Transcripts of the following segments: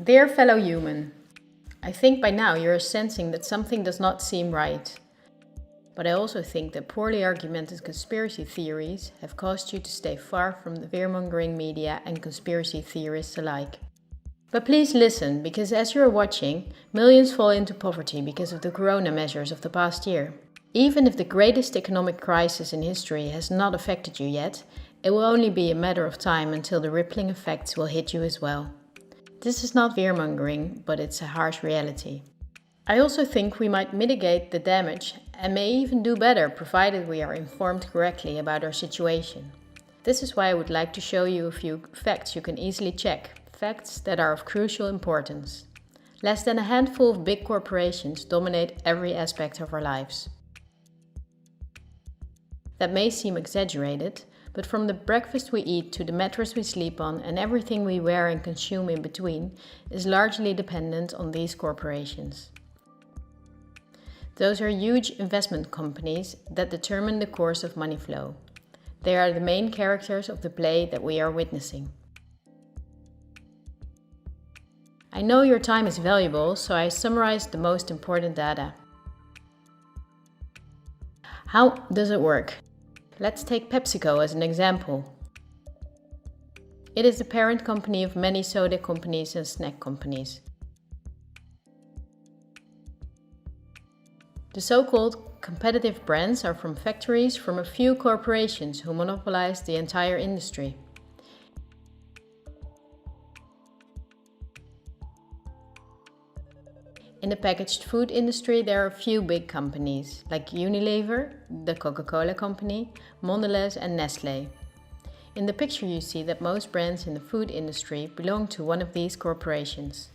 Dear fellow human, I think by now you are sensing that something does not seem right. But I also think that poorly argumented conspiracy theories have caused you to stay far from the fear-mongering media and conspiracy theorists alike. But please listen, because as you are watching, millions fall into poverty because of the corona measures of the past year. Even if the greatest economic crisis in history has not affected you yet, it will only be a matter of time until the rippling effects will hit you as well. This is not fear-mongering, but it's a harsh reality. I also think we might mitigate the damage and may even do better provided we are informed correctly about our situation. This is why I would like to show you a few facts you can easily check, facts that are of crucial importance. Less than a handful of big corporations dominate every aspect of our lives. That may seem exaggerated, but from the breakfast we eat to the mattress we sleep on and everything we wear and consume in between is largely dependent on these corporations. Those are huge investment companies that determine the course of money flow. They are the main characters of the play that we are witnessing. I know your time is valuable, so I summarized the most important data. How does it work? Let's take PepsiCo as an example. It is the parent company of many soda companies and snack companies. The so-called competitive brands are from factories from a few corporations who monopolize the entire industry. In the packaged food industry, there are a few big companies, like Unilever, the Coca-Cola company, Mondelez and Nestlé. In the picture you see that most brands in the food industry belong to one of these corporations.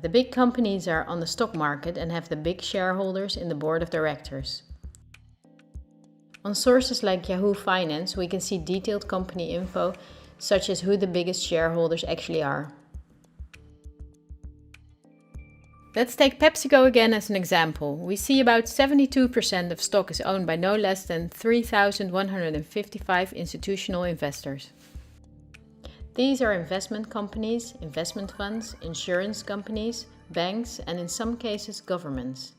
The big companies are on the stock market and have the big shareholders in the board of directors. On sources like Yahoo Finance, we can see detailed company info, such as who the biggest shareholders actually are. Let's take PepsiCo again as an example. We see about 72% of stock is owned by no less than 3,155 institutional investors. These are investment companies, investment funds, insurance companies, banks, and in some cases governments.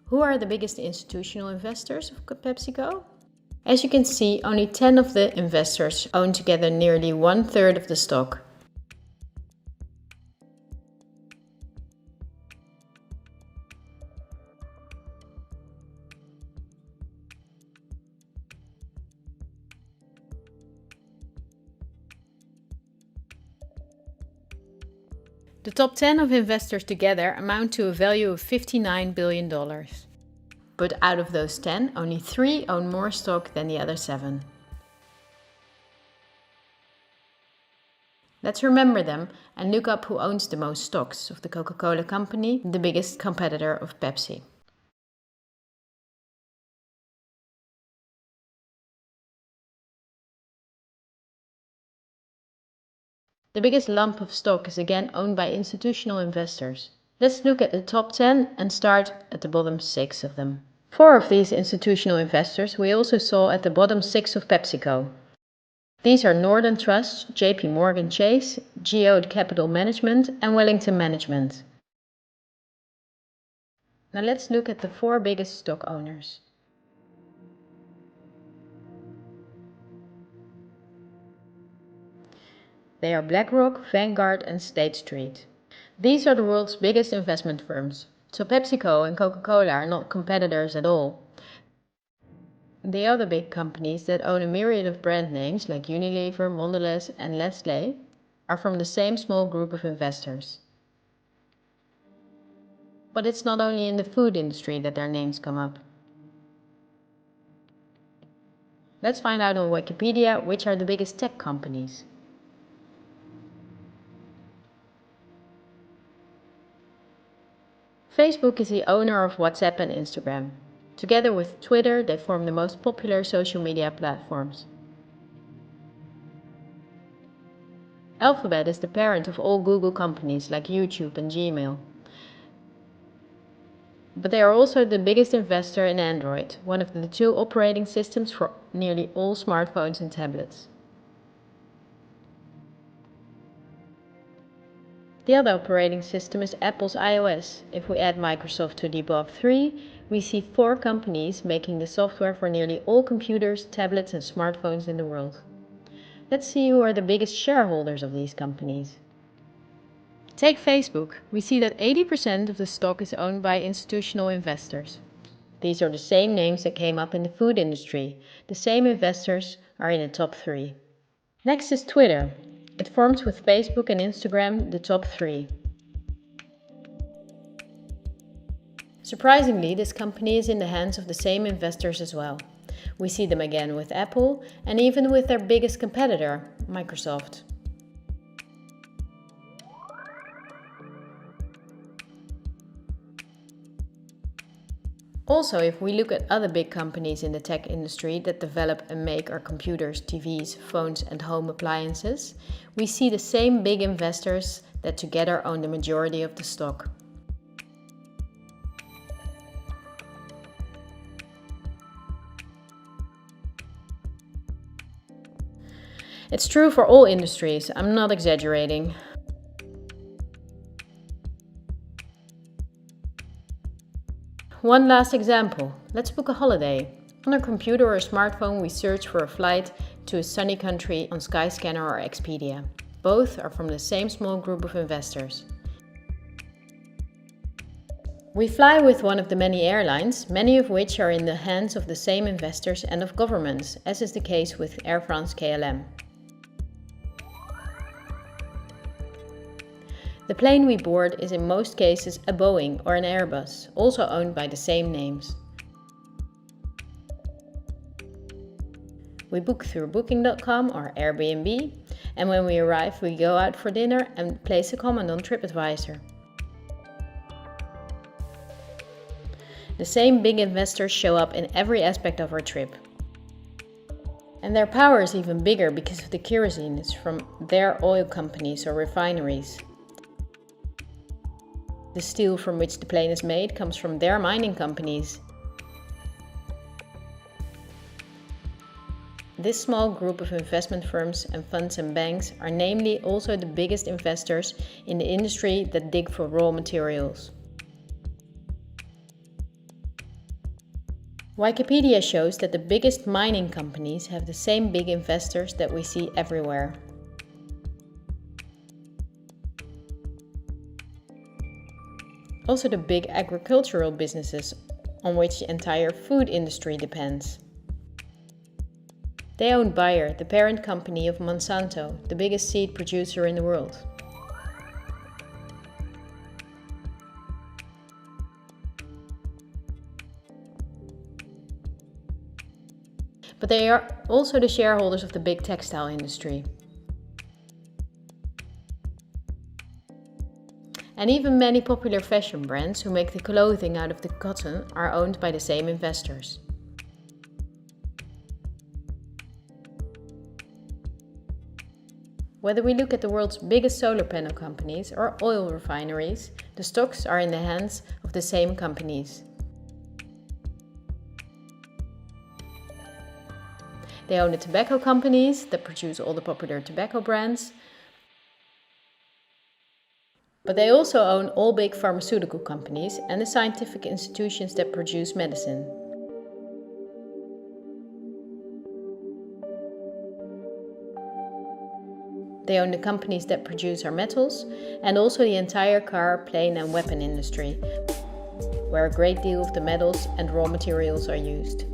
Who are the biggest institutional investors of PepsiCo? As you can see, only 10 of the investors own together nearly 1/3 of the stock. The top 10 of investors together amount to a value of $59 billion. But out of those 10, only 3 own more stock than the other 7. Let's remember them and look up who owns the most stocks of the Coca-Cola company, the biggest competitor of Pepsi. The biggest lump of stock is again owned by institutional investors. Let's look at the top 10 and start at the bottom 6 of them. 4 of these institutional investors we also saw at the bottom 6 of PepsiCo. These are Northern Trust, JP Morgan Chase, Geode Capital Management and Wellington Management. Now let's look at the 4 biggest stock owners. They are BlackRock, Vanguard and State Street. These are the world's biggest investment firms, so PepsiCo and Coca-Cola are not competitors at all. The other big companies that own a myriad of brand names like Unilever, Mondelez and Nestlé are from the same small group of investors. But it's not only in the food industry that their names come up. Let's find out on Wikipedia which are the biggest tech companies. Facebook is the owner of WhatsApp and Instagram. Together with Twitter, they form the most popular social media platforms. Alphabet is the parent of all Google companies like YouTube and Gmail. But they are also the biggest investor in Android, one of the 2 operating systems for nearly all smartphones and tablets. The other operating system is Apple's iOS. If we add Microsoft to the above three, we see 4 companies making the software for nearly all computers, tablets and smartphones in the world. Let's see who are the biggest shareholders of these companies. Take Facebook. We see that 80% of the stock is owned by institutional investors. These are the same names that came up in the food industry. The same investors are in the top 3. Next is Twitter. It forms with Facebook and Instagram the top 3. Surprisingly, this company is in the hands of the same investors as well. We see them again with Apple and even with their biggest competitor, Microsoft. Also, if we look at other big companies in the tech industry that develop and make our computers, TVs, phones and home appliances, we see the same big investors that together own the majority of the stock. It's true for all industries, I'm not exaggerating. One last example. Let's book a holiday. On a computer or a smartphone, we search for a flight to a sunny country on Skyscanner or Expedia. Both are from the same small group of investors. We fly with one of the many airlines, many of which are in the hands of the same investors and of governments, as is the case with Air France-KLM. The plane we board is in most cases a Boeing or an Airbus, also owned by the same names. We book through Booking.com or Airbnb, and when we arrive we go out for dinner and place a comment on TripAdvisor. The same big investors show up in every aspect of our trip. And their power is even bigger because of the kerosene is from their oil companies or refineries. The steel from which the plane is made comes from their mining companies. This small group of investment firms and funds and banks are namely also the biggest investors in the industry that dig for raw materials. Wikipedia shows that the biggest mining companies have the same big investors that we see everywhere. Also the big agricultural businesses on which the entire food industry depends. They own Bayer, the parent company of Monsanto, the biggest seed producer in the world. But they are also the shareholders of the big textile industry. And even many popular fashion brands who make the clothing out of the cotton are owned by the same investors. Whether we look at the world's biggest solar panel companies or oil refineries, the stocks are in the hands of the same companies. They own the tobacco companies that produce all the popular tobacco brands, but they also own all big pharmaceutical companies and the scientific institutions that produce medicine. They own the companies that produce our metals and also the entire car, plane and weapon industry, where a great deal of the metals and raw materials are used.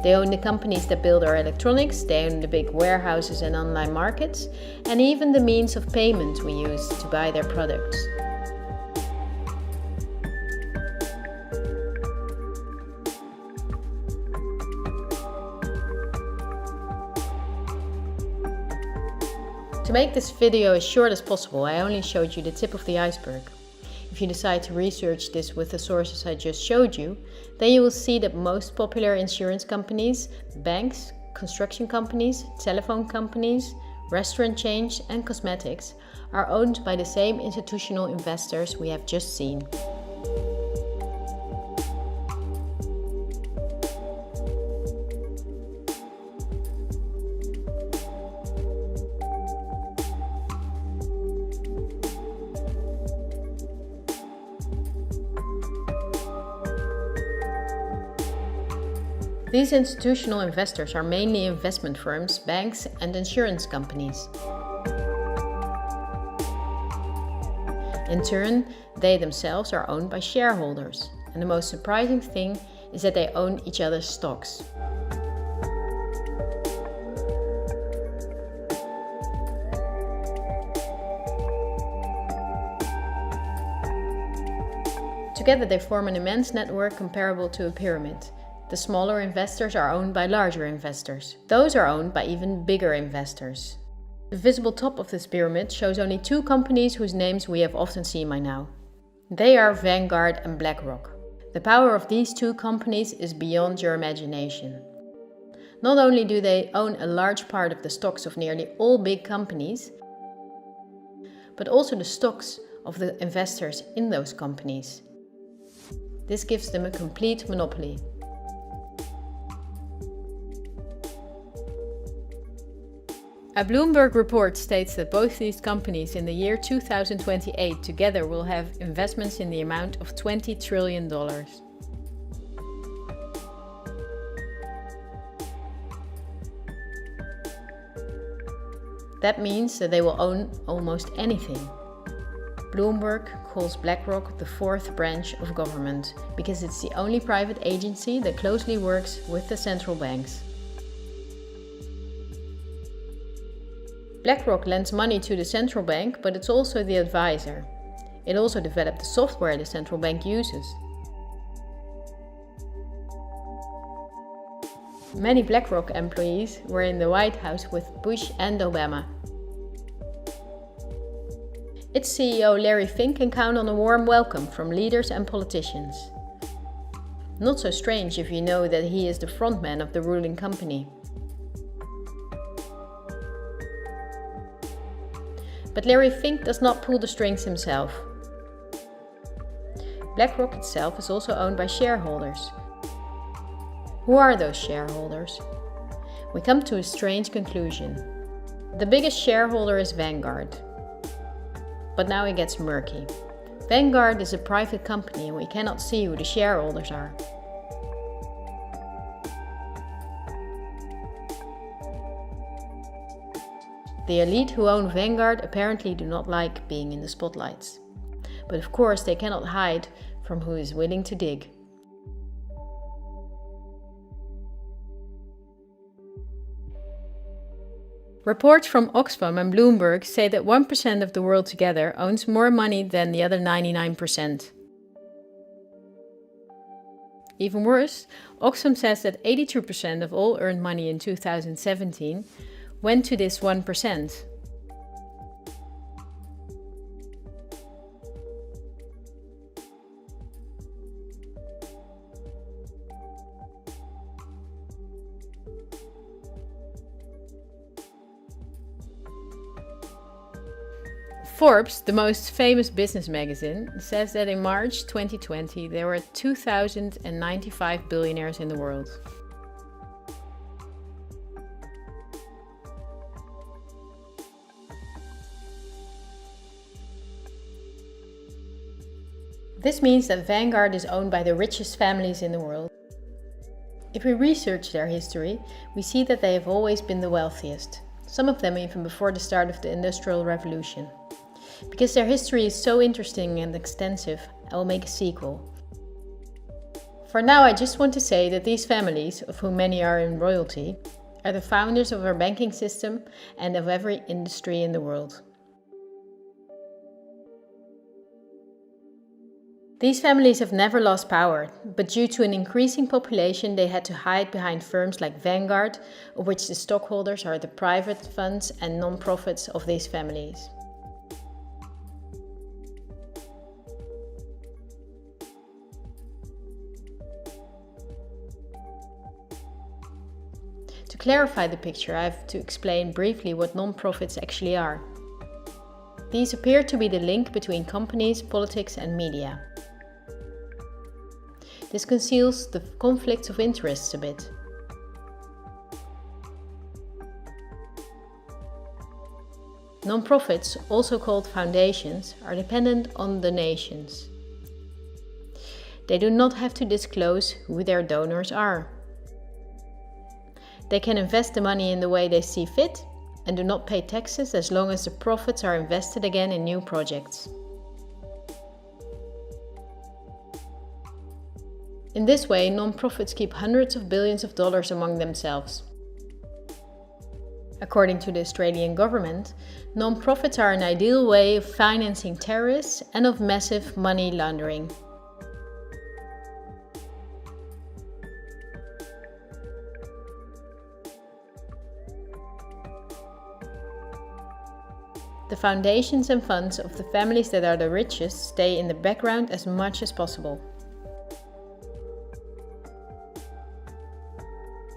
They own the companies that build our electronics, they own the big warehouses and online markets, and even the means of payment we use to buy their products. To make this video as short as possible, I only showed you the tip of the iceberg. If you decide to research this with the sources I just showed you, then you will see that most popular insurance companies, banks, construction companies, telephone companies, restaurant chains and cosmetics are owned by the same institutional investors we have just seen. These institutional investors are mainly investment firms, banks and insurance companies. In turn, they themselves are owned by shareholders, and the most surprising thing is that they own each other's stocks. Together they form an immense network comparable to a pyramid. The smaller investors are owned by larger investors. Those are owned by even bigger investors. The visible top of this pyramid shows only two companies whose names we have often seen by now. They are Vanguard and BlackRock. The power of these two companies is beyond your imagination. Not only do they own a large part of the stocks of nearly all big companies, but also the stocks of the investors in those companies. This gives them a complete monopoly. A Bloomberg report states that both these companies in the year 2028 together will have investments in the amount of $20 trillion. That means that they will own almost anything. Bloomberg calls BlackRock the fourth branch of government because it's the only private agency that closely works with the central banks. BlackRock lends money to the central bank, but it's also the advisor. It also developed the software the central bank uses. Many BlackRock employees were in the White House with Bush and Obama. Its CEO Larry Fink can count on a warm welcome from leaders and politicians. Not so strange if you know that he is the frontman of the ruling company. But Larry Fink does not pull the strings himself. BlackRock itself is also owned by shareholders. Who are those shareholders? We come to a strange conclusion. The biggest shareholder is Vanguard. But now it gets murky. Vanguard is a private company and we cannot see who the shareholders are. The elite who own Vanguard apparently do not like being in the spotlights. But of course they cannot hide from who is willing to dig. Reports from Oxfam and Bloomberg say that 1% of the world together owns more money than the other 99%. Even worse, Oxfam says that 82% of all earned money in 2017 went to this 1%. Forbes, the most famous business magazine, says that in March 2020 there were 2,095 billionaires in the world. This means that Vanguard is owned by the richest families in the world. If we research their history, we see that they have always been the wealthiest, some of them even before the start of the Industrial Revolution. Because their history is so interesting and extensive, I will make a sequel. For now, I just want to say that these families, of whom many are in royalty, are the founders of our banking system and of every industry in the world. These families have never lost power, but due to an increasing population they had to hide behind firms like Vanguard, of which the stockholders are the private funds and non-profits of these families. To clarify the picture, I have to explain briefly what non-profits actually are. These appear to be the link between companies, politics and media. This conceals the conflicts of interests a bit. Non-profits, also called foundations, are dependent on donations. They do not have to disclose who their donors are. They can invest the money in the way they see fit and do not pay taxes as long as the profits are invested again in new projects. In this way, non-profits keep hundreds of billions of dollars among themselves. According to the Australian government, non-profits are an ideal way of financing terrorists and of massive money laundering. The foundations and funds of the families that are the richest stay in the background as much as possible.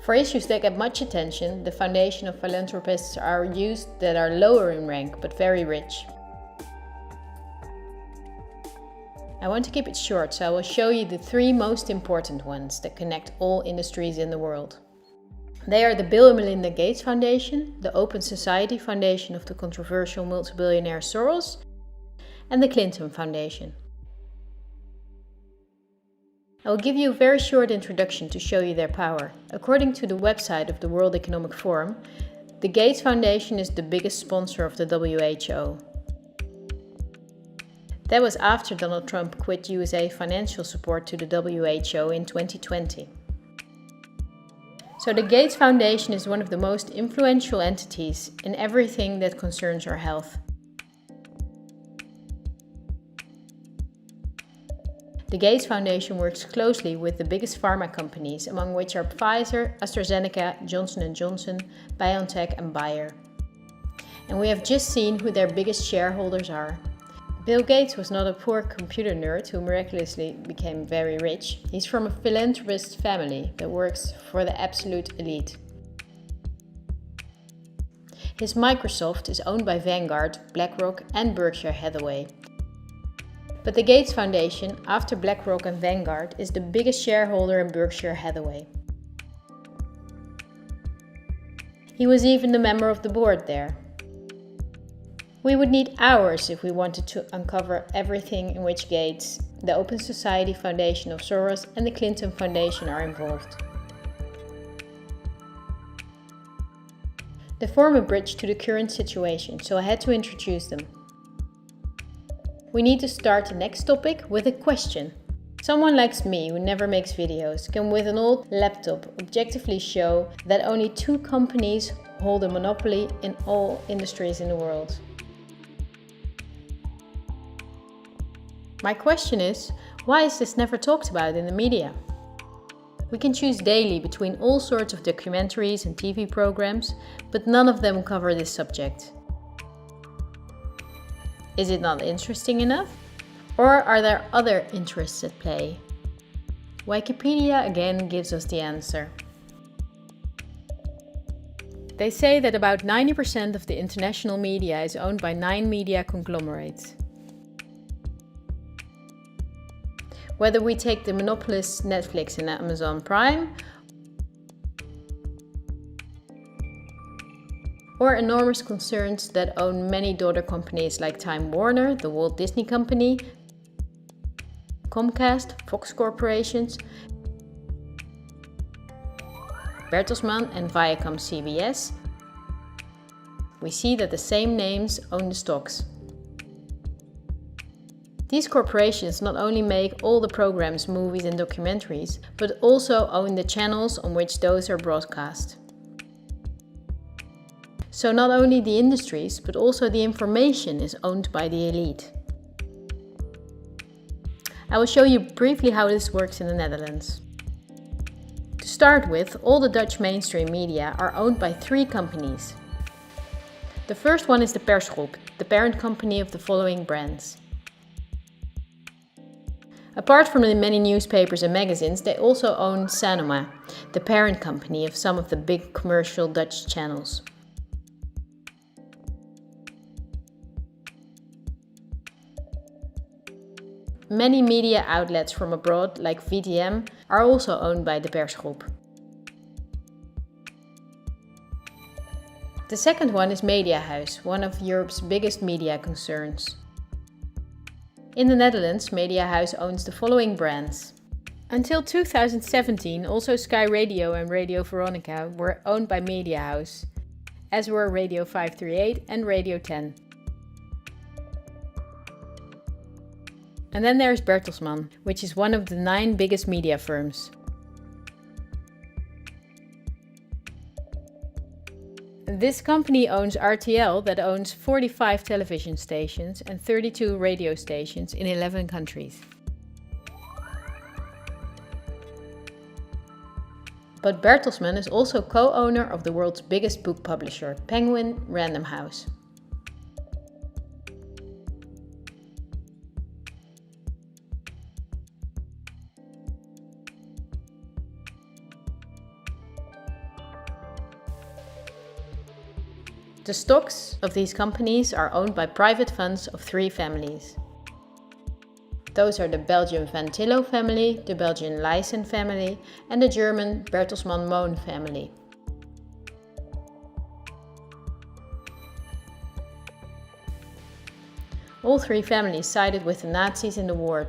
For issues that get much attention, the foundation of philanthropists are used that are lower in rank but very rich. I want to keep it short, so I will show you the 3 most important ones that connect all industries in the world. They are the Bill and Melinda Gates Foundation, the Open Society Foundation of the controversial multi-billionaire Soros, and the Clinton Foundation. I will give you a very short introduction to show you their power. According to the website of the World Economic Forum, the Gates Foundation is the biggest sponsor of the WHO. That was after Donald Trump quit USA financial support to the WHO in 2020. So the Gates Foundation is one of the most influential entities in everything that concerns our health. The Gates Foundation works closely with the biggest pharma companies, among which are Pfizer, AstraZeneca, Johnson & Johnson, BioNTech and Bayer. And we have just seen who their biggest shareholders are. Bill Gates was not a poor computer nerd who miraculously became very rich. He's from a philanthropist family that works for the absolute elite. His Microsoft is owned by Vanguard, BlackRock and Berkshire Hathaway. But the Gates Foundation, after BlackRock and Vanguard, is the biggest shareholder in Berkshire Hathaway. He was even the member of the board there. We would need hours if we wanted to uncover everything in which Gates, the Open Society Foundation of Soros and the Clinton Foundation are involved. They form a bridge to the current situation, so I had to introduce them. We need to start the next topic with a question. Someone like me, who never makes videos, can with an old laptop objectively show that only 2 companies hold a monopoly in all industries in the world. My question is, why is this never talked about in the media? We can choose daily between all sorts of documentaries and TV programs, but none of them cover this subject. Is it not interesting enough? Or are there other interests at play? Wikipedia again gives us the answer. They say that about 90% of the international media is owned by 9 media conglomerates. Whether we take the monopolists Netflix and Amazon Prime, or enormous concerns that own many daughter companies like Time Warner, the Walt Disney Company, Comcast, Fox Corporations, Bertelsmann and Viacom CBS, we see that the same names own the stocks. These corporations not only make all the programs, movies and documentaries, but also own the channels on which those are broadcast. So not only the industries, but also the information is owned by the elite. I will show you briefly how this works in the Netherlands. To start with, all the Dutch mainstream media are owned by 3 companies. The first one is the Persgroep, the parent company of the following brands. Apart from the many newspapers and magazines, they also own Sanoma, the parent company of some of the big commercial Dutch channels. Many media outlets from abroad, like VTM, are also owned by the Persgroep. The second one is Mediahuis, one of Europe's biggest media concerns. In the Netherlands, Mediahuis owns the following brands: Until 2017, also Sky Radio and Radio Veronica were owned by Media House, as were Radio 538 and Radio 10. And then there's Bertelsmann, which is one of the 9 biggest media firms. This company owns RTL, that owns 45 television stations and 32 radio stations in 11 countries. But Bertelsmann is also co-owner of the world's biggest book publisher, Penguin Random House. The stocks of these companies are owned by private funds of 3 families. Those are the Belgian Van Tillo family, the Belgian Lyssen family, and the German Bertelsmann Moon family. All 3 families sided with the Nazis in the war,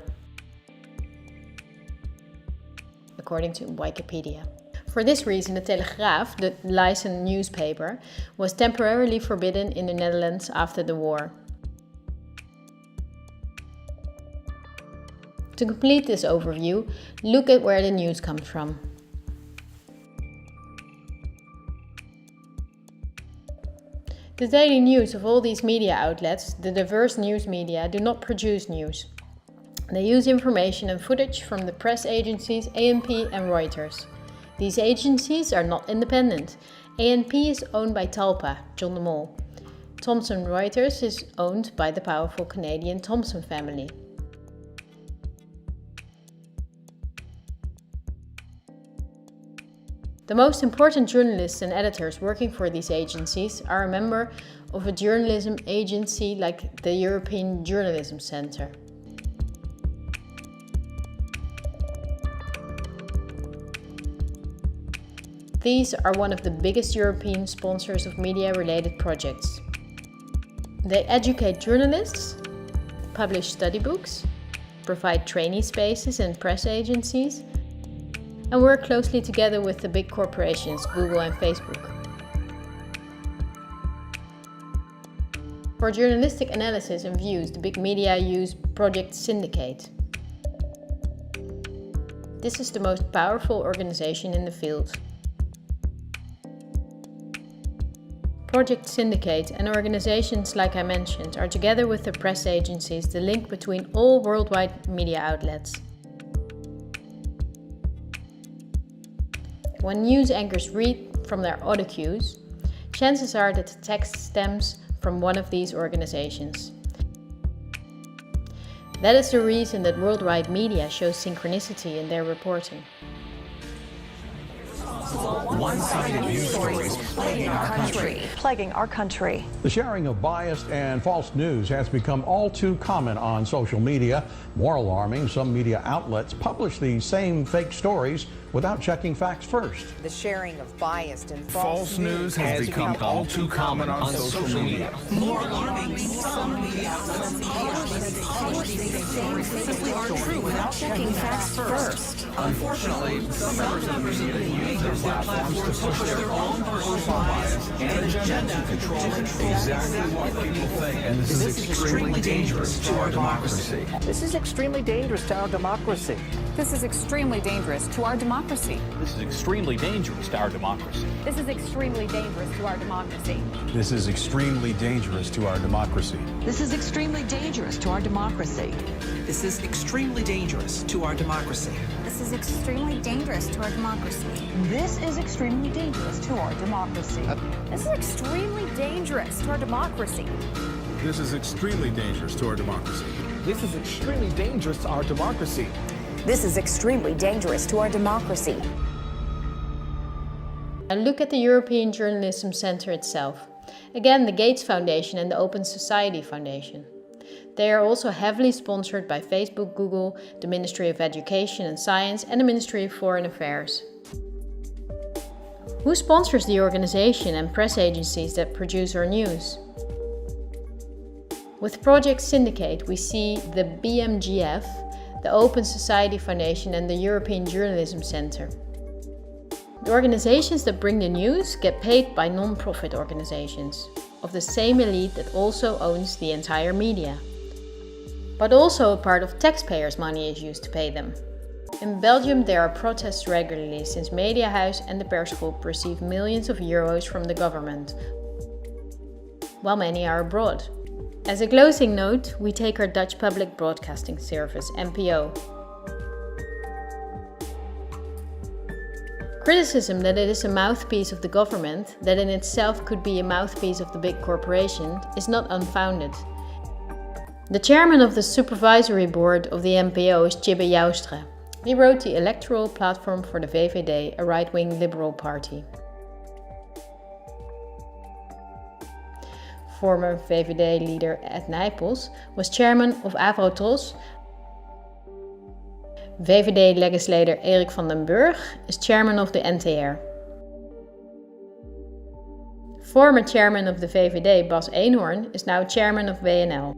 according to Wikipedia. For this reason, the Telegraaf, the Lyssen newspaper, was temporarily forbidden in the Netherlands after the war. To complete this overview, look at where the news comes from. The daily news of all these media outlets, the diverse news media, do not produce news. They use information and footage from the press agencies ANP and Reuters. These agencies are not independent. ANP is owned by Talpa, John de Mol. Thomson Reuters is owned by the powerful Canadian Thomson family. The most important journalists and editors working for these agencies are a member of a journalism agency like the European Journalism Centre. These are one of the biggest European sponsors of media-related projects. They educate journalists, publish study books, provide trainee spaces and press agencies, and work closely together with the big corporations Google and Facebook. For journalistic analysis and views, the big media use Project Syndicate. This is the most powerful organization in the field. Project Syndicate and organizations like I mentioned are together with the press agencies the link between all worldwide media outlets. When news anchors read from their audio cues, chances are that the text stems from one of these organizations. That is the reason that worldwide media shows synchronicity in their reporting. One-sided news stories plaguing our country. The sharing of biased and false news has become all too common on social media. More alarming, some media outlets publish these same fake stories without checking facts first. The sharing of biased and false news has become all too common on social media. More alarming, some media outlets publish these same fake stories true without checking facts first. Unfortunately, some members of the media use their platforms to push their own personal bias and agenda to control exactly what people think. And this is extremely dangerous to our democracy. This is extremely dangerous to our democracy. This is extremely dangerous to our democracy. This is extremely dangerous to our democracy. This is extremely dangerous to our democracy. This is extremely dangerous to our democracy. This is extremely dangerous to our democracy. This is extremely dangerous to our democracy. This is extremely dangerous to our democracy. This is extremely dangerous to our democracy. This is extremely dangerous to our democracy. This is extremely dangerous to our democracy. This is extremely dangerous to our democracy. This is extremely dangerous to our democracy. And look at the European Journalism Centre itself. Again, the Gates Foundation and the Open Society Foundation. They are also heavily sponsored by Facebook, Google, the Ministry of Education and Science, and the Ministry of Foreign Affairs. Who sponsors the organization and press agencies that produce our news? With Project Syndicate, we see the BMGF, the Open Society Foundation and the European Journalism Centre. The organizations that bring the news get paid by non-profit organizations, of the same elite that also owns the entire media. But also a part of taxpayers' money is used to pay them. In Belgium there are protests regularly since Mediahuis and the Persgroep receive millions of euros from the government, while many are abroad. As a closing note, we take our Dutch public broadcasting service, NPO. Criticism that it is a mouthpiece of the government, that in itself could be a mouthpiece of the big corporation, is not unfounded. The chairman of the supervisory board of the NPO is Tjibbe Joustra. He wrote the electoral platform for the VVD, a right-wing liberal party. Former VVD leader Ed Nijpels was chairman of Avrotros. VVD legislator Erik van den Burg is chairman of the NTR. Former chairman of the VVD Bas Eenhoorn is now chairman of WNL.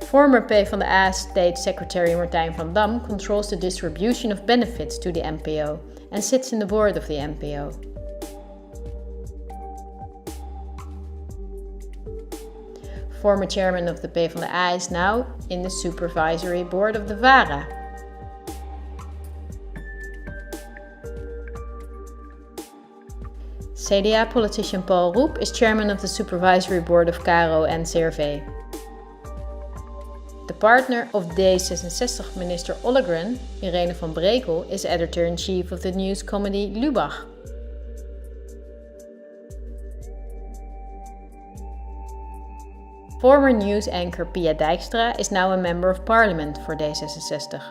Former PvdA State Secretary Martijn van Dam controls the distribution of benefits to the NPO and sits in the board of the NPO. Former chairman of the PvdA is now in the supervisory board of the VARA. CDA politician Paul Roep is chairman of the supervisory board of KRO-NCRV. The partner of D66 minister Ollegren, Irene van Brekel, is editor-in-chief of the news comedy Lubach. Former news anchor Pia Dijkstra is now a member of parliament for D66.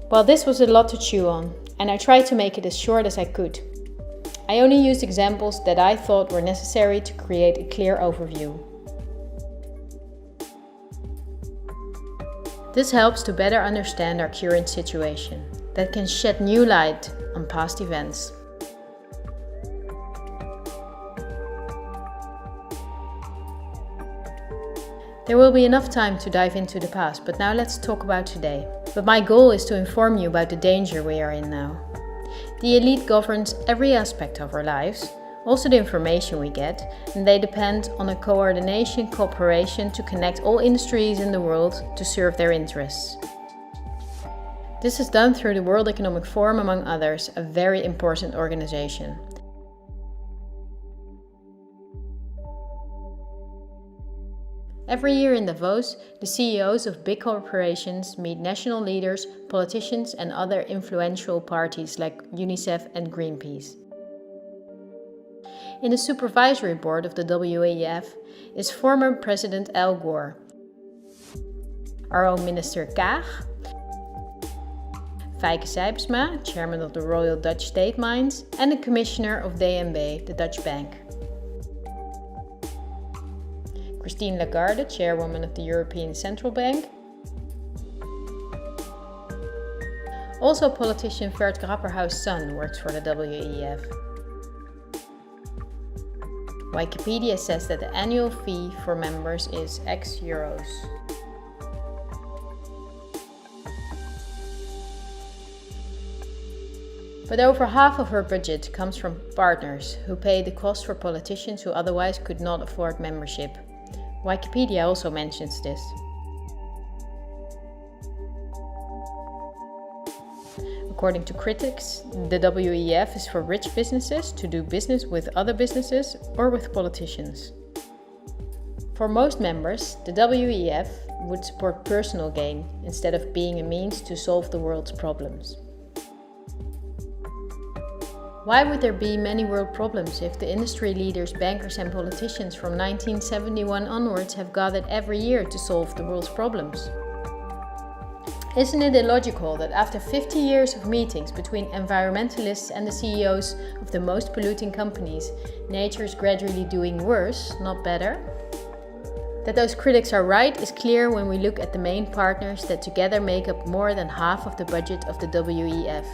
Well, this was a lot to chew on, and I tried to make it as short as I could. I only used examples that I thought were necessary to create a clear overview. This helps to better understand our current situation, that can shed new light on past events. There will be enough time to dive into the past, but now let's talk about today. But my goal is to inform you about the danger we are in now. The elite governs every aspect of our lives, also the information we get, and they depend on a cooperation to connect all industries in the world to serve their interests. This is done through the World Economic Forum, among others, a very important organization. Every year in Davos, the CEOs of big corporations meet national leaders, politicians and other influential parties like UNICEF and Greenpeace. In the supervisory board of the WEF is former President Al Gore, our own Minister Kaag, Fijke Sijbesma, chairman of the Royal Dutch State Mines, and the commissioner of DNB, the Dutch bank. Christine Lagarde, chairwoman of the European Central Bank. Also politician Vert Grapperhaus' son works for the WEF. Wikipedia says that the annual fee for members is €X. But over half of her budget comes from partners who pay the cost for politicians who otherwise could not afford membership. Wikipedia also mentions this. According to critics, the WEF is for rich businesses to do business with other businesses or with politicians. For most members, the WEF would support personal gain instead of being a means to solve the world's problems. Why would there be many world problems if the industry leaders, bankers and politicians from 1971 onwards have gathered every year to solve the world's problems? Isn't it illogical that after 50 years of meetings between environmentalists and the CEOs of the most polluting companies, nature is gradually doing worse, not better? That those critics are right is clear when we look at the main partners that together make up more than half of the budget of the WEF.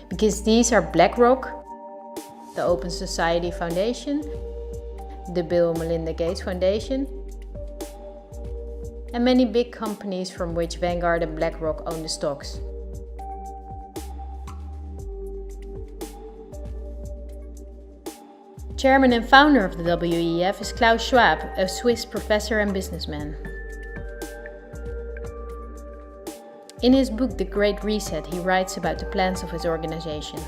Because these are BlackRock, the Open Society Foundation, the Bill and Melinda Gates Foundation, and many big companies from which Vanguard and BlackRock own the stocks. Chairman and founder of the WEF is Klaus Schwab, a Swiss professor and businessman. In his book The Great Reset, he writes about the plans of his organization.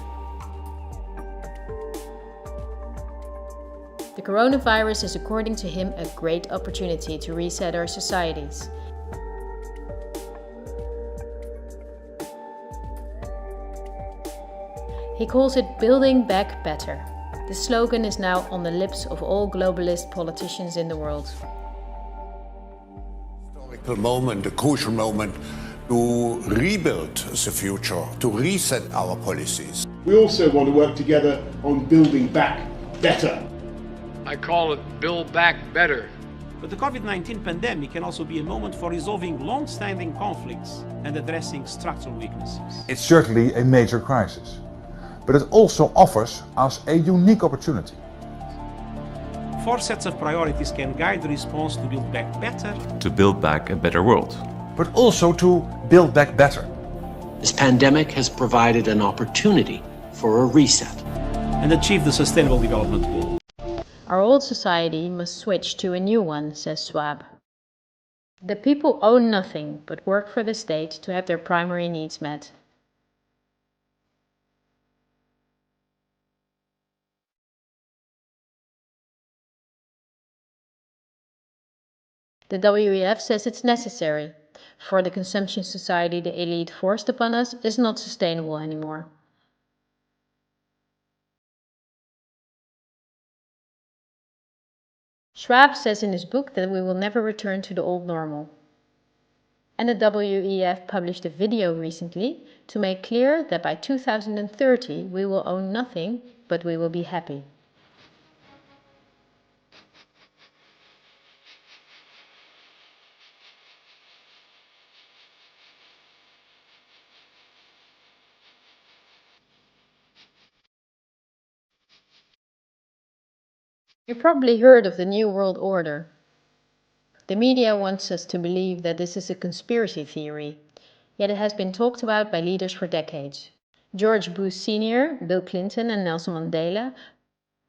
The coronavirus is, according to him, a great opportunity to reset our societies. He calls it Building Back Better. The slogan is now on the lips of all globalist politicians in the world. Historical moment, a crucial moment to rebuild the future, to reset our policies. We also want to work together on building back better. I call it Build Back Better. But the COVID-19 pandemic can also be a moment for resolving long-standing conflicts and addressing structural weaknesses. It's certainly a major crisis, but it also offers us a unique opportunity. 4 sets of priorities can guide the response to build back better. To build back a better world. But also to build back better. This pandemic has provided an opportunity for a reset. And achieve the Sustainable Development Goal. Our old society must switch to a new one, says Schwab. The people own nothing but work for the state to have their primary needs met. The WEF says it's necessary. For the consumption society the elite forced upon us is not sustainable anymore. Schwab says in his book that we will never return to the old normal. And the WEF published a video recently to make clear that by 2030 we will own nothing, but we will be happy. You probably heard of the New World Order. The media wants us to believe that this is a conspiracy theory, yet it has been talked about by leaders for decades. George Bush Sr., Bill Clinton and Nelson Mandela,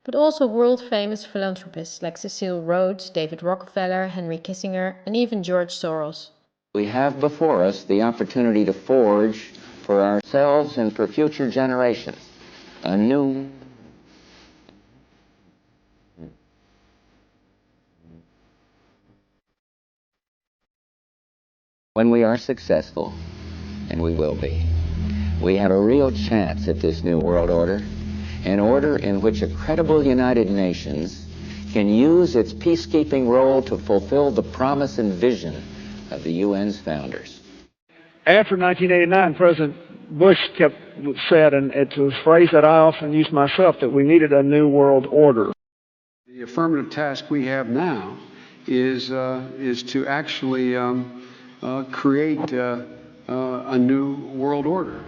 but also world-famous philanthropists like Cecil Rhodes, David Rockefeller, Henry Kissinger, and even George Soros. We have before us the opportunity to forge for ourselves and for future generations a new When we are successful, and we will be, we have a real chance at this new world order, an order in which a credible United Nations can use its peacekeeping role to fulfill the promise and vision of the UN's founders. After 1989, President Bush said, and it's a phrase that I often use myself, that we needed a new world order. The affirmative task we have now is to actually create a new world order.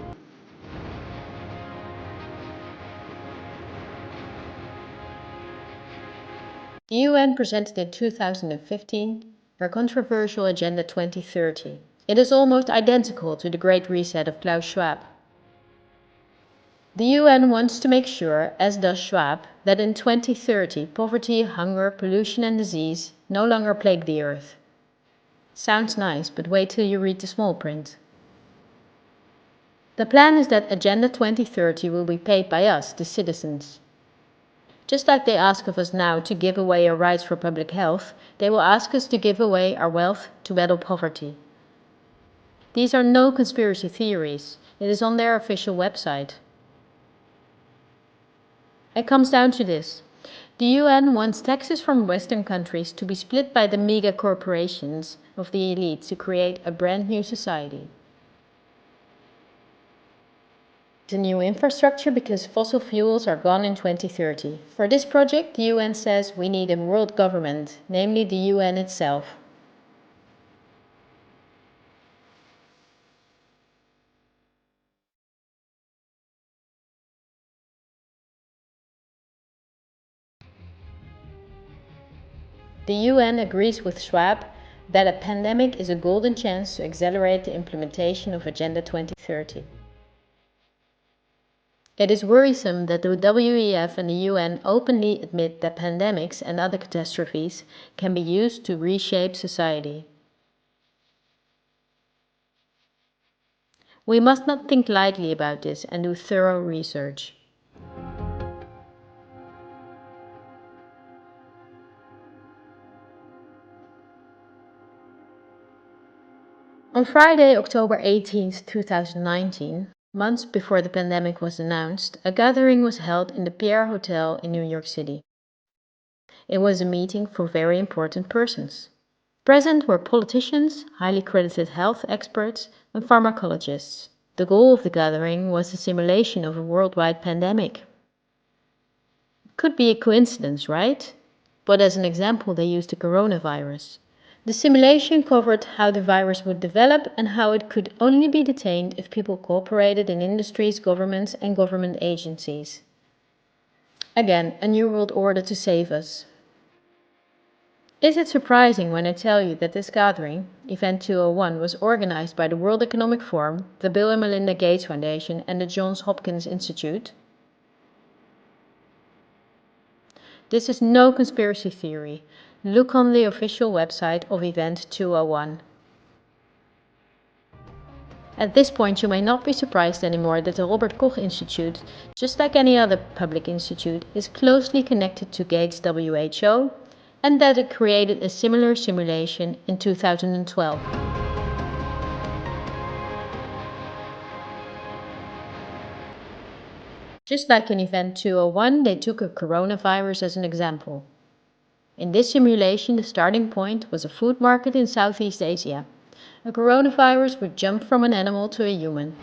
The UN presented in 2015 their controversial Agenda 2030. It is almost identical to the Great Reset of Klaus Schwab. The UN wants to make sure, as does Schwab, that in 2030 poverty, hunger, pollution and disease no longer plague the earth. Sounds nice, but wait till you read the small print. The plan is that Agenda 2030 will be paid by us, the citizens. Just like they ask of us now to give away our rights for public health, they will ask us to give away our wealth to battle poverty. These are no conspiracy theories. It is on their official website. It comes down to this. The UN wants taxes from Western countries to be split by the mega corporations of the elite to create a brand new society. The new infrastructure because fossil fuels are gone in 2030. For this project, the UN says we need a world government, namely the UN itself. The UN agrees with Schwab that a pandemic is a golden chance to accelerate the implementation of Agenda 2030. It is worrisome that the WEF and the UN openly admit that pandemics and other catastrophes can be used to reshape society. We must not think lightly about this and do thorough research. On Friday, October 18, 2019, months before the pandemic was announced, a gathering was held in the Pierre Hotel in New York City. It was a meeting for very important persons. Present were politicians, highly credited health experts, and pharmacologists. The goal of the gathering was the simulation of a worldwide pandemic. Could be a coincidence, right? But as an example, they used the coronavirus. The simulation covered how the virus would develop and how it could only be detained if people cooperated in industries, governments, and government agencies. Again, a new world order to save us. Is it surprising when I tell you that this gathering, Event 201, was organized by the World Economic Forum, the Bill and Melinda Gates Foundation, and the Johns Hopkins Institute? This is no conspiracy theory. Look on the official website of Event 201. At this point, you may not be surprised anymore that the Robert Koch Institute, just like any other public institute, is closely connected to Gates' WHO, and that it created a similar simulation in 2012. Just like in Event 201, they took a coronavirus as an example. In this simulation, the starting point was a food market in Southeast Asia. A coronavirus would jump from an animal to a human.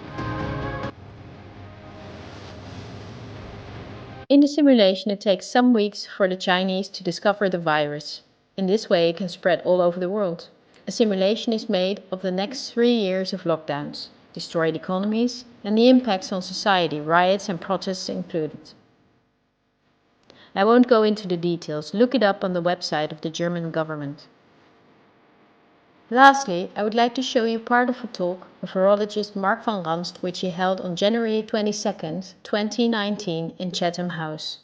In the simulation, it takes some weeks for the Chinese to discover the virus. In this way, it can spread all over the world. A simulation is made of the next 3 years of lockdowns, destroyed economies, and the impacts on society, riots and protests included. I won't go into the details, look it up on the website of the German government. Lastly, I would like to show you part of a talk of virologist Mark van Ranst which he held on January 22, 2019 in Chatham House.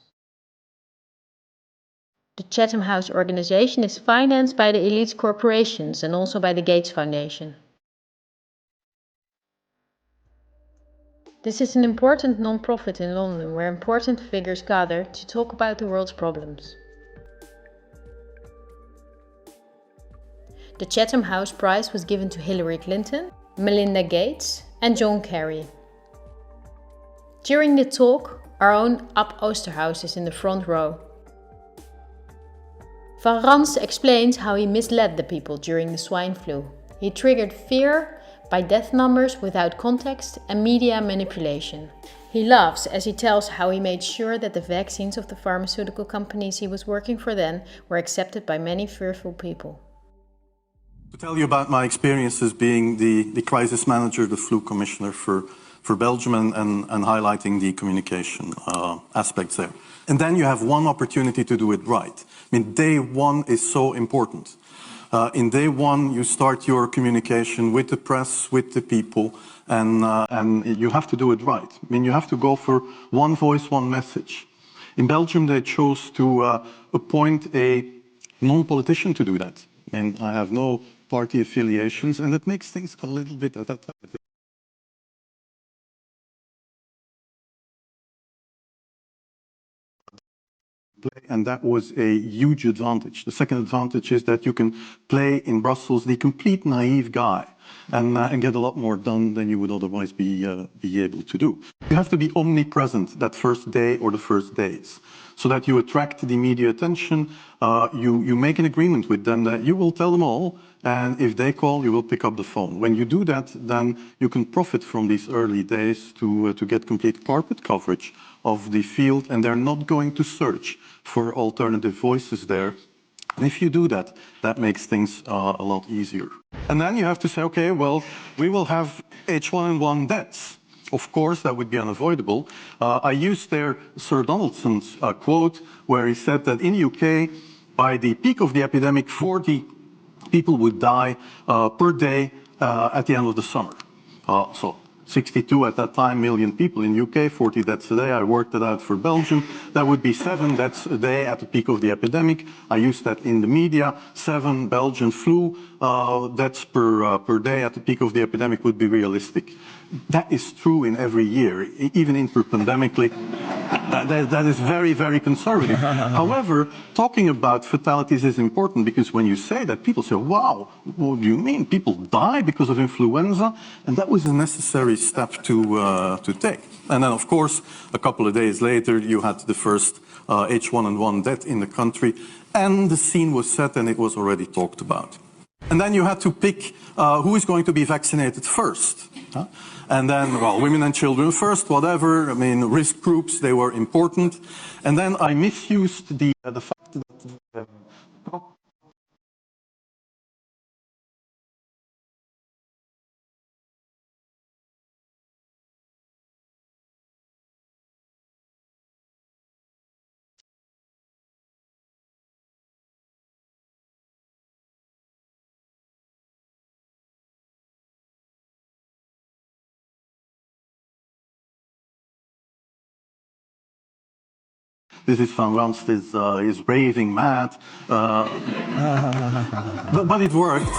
The Chatham House organization is financed by the elite corporations and also by the Gates Foundation. This is an important non-profit in London where important figures gather to talk about the world's problems. The Chatham House Prize was given to Hillary Clinton, Melinda Gates and John Kerry. During the talk, our own Ab Oosterhuis is in the front row. Van Ranst explains how he misled the people during the swine flu. He triggered fear by death numbers without context and media manipulation. He laughs as he tells how he made sure that the vaccines of the pharmaceutical companies he was working for then were accepted by many fearful people. To tell you about my experiences being the crisis manager, the flu commissioner for Belgium and highlighting the communication aspects there. And then you have one opportunity to do it right. I mean, day one is so important. In day one, you start your communication with the press, with the people, and you have to do it right. I mean, you have to go for one voice, one message. In Belgium, they chose to appoint a non-politician to do that. And I have no party affiliations, and it makes things a little bit and that was a huge advantage. The second advantage is that you can play in Brussels the complete naive guy and get a lot more done than you would otherwise be able to do. You have to be omnipresent that first day or the first days so that you attract the media attention. You make an agreement with them that you will tell them all, and if they call, you will pick up the phone. When you do that, then you can profit from these early days to get complete carpet coverage of the field, and they're not going to search for alternative voices there. And if you do that, that makes things a lot easier. And then you have to say, okay, well, we will have H1N1 deaths. Of course, that would be unavoidable. I used there Sir Donaldson's quote, where he said that in the UK, By the peak of the epidemic, 40 people would die per day at the end of the summer. So 62 at that time million people in UK, 40 deaths a day. I worked it out for Belgium. That would be 7 deaths a day at the peak of the epidemic. I used that in the media. 7 Belgian flu deaths per day at the peak of the epidemic would be realistic. That is true in every year, even interpandemically. That is very, very conservative. However, talking about fatalities is important because when you say that, people say, wow, what do you mean? People die because of influenza? And that was a necessary step to take. And then, of course, a couple of days later, you had the first H1N1 death in the country, and the scene was set and it was already talked about. And then you had to pick who is going to be vaccinated first. And then, well, women and children first, whatever. I mean, risk groups, they were important. And then I misused the fact that this is Van Ranst is raving mad, but it worked.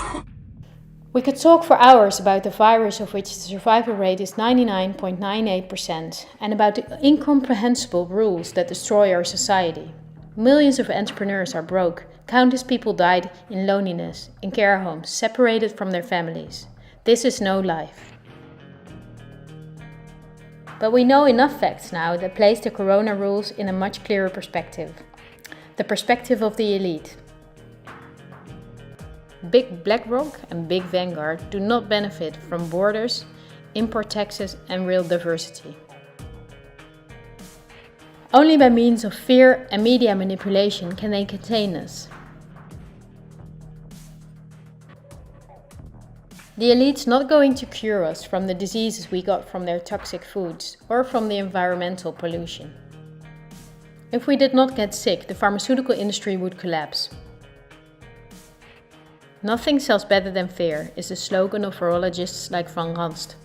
We could talk for hours about the virus of which the survival rate is 99.98% and about the incomprehensible rules that destroy our society. Millions of entrepreneurs are broke, countless people died in loneliness, in care homes, separated from their families. This is no life. But we know enough facts now that place the corona rules in a much clearer perspective. The perspective of the elite. Big BlackRock and Big Vanguard do not benefit from borders, import taxes and real diversity. Only by means of fear and media manipulation can they contain us. The elite's not going to cure us from the diseases we got from their toxic foods or from the environmental pollution. If we did not get sick, the pharmaceutical industry would collapse. Nothing sells better than fear is the slogan of virologists like Van Ranst.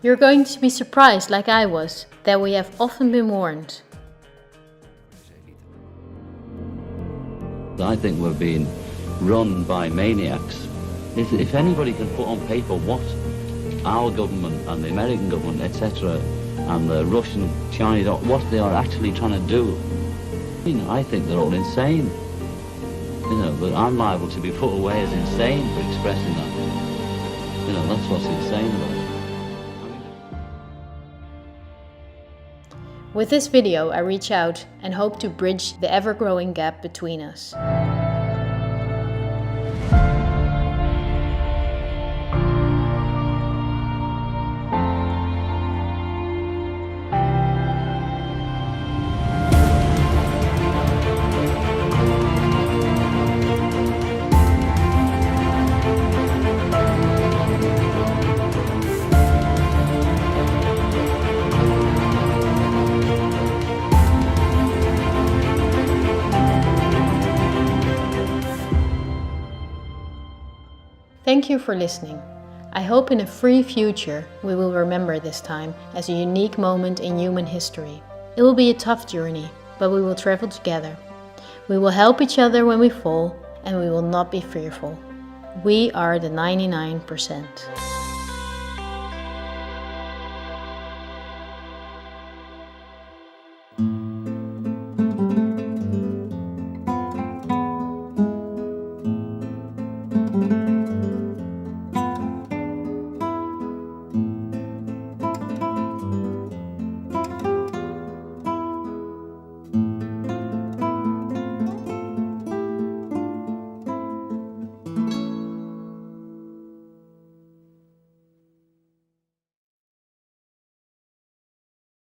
You're going to be surprised, like I was, that we have often been warned. I think we're being run by maniacs. If anybody can put on paper what our government and the American government, etc., and the Russian, Chinese, what they are actually trying to do, I think they're all insane. But I'm liable to be put away as insane for expressing that. That's what's insane about it. With this video, I reach out and hope to bridge the ever-growing gap between us. Thank you for listening. I hope in a free future we will remember this time as a unique moment in human history. It will be a tough journey, but we will travel together. We will help each other when we fall, and we will not be fearful. We are the 99%.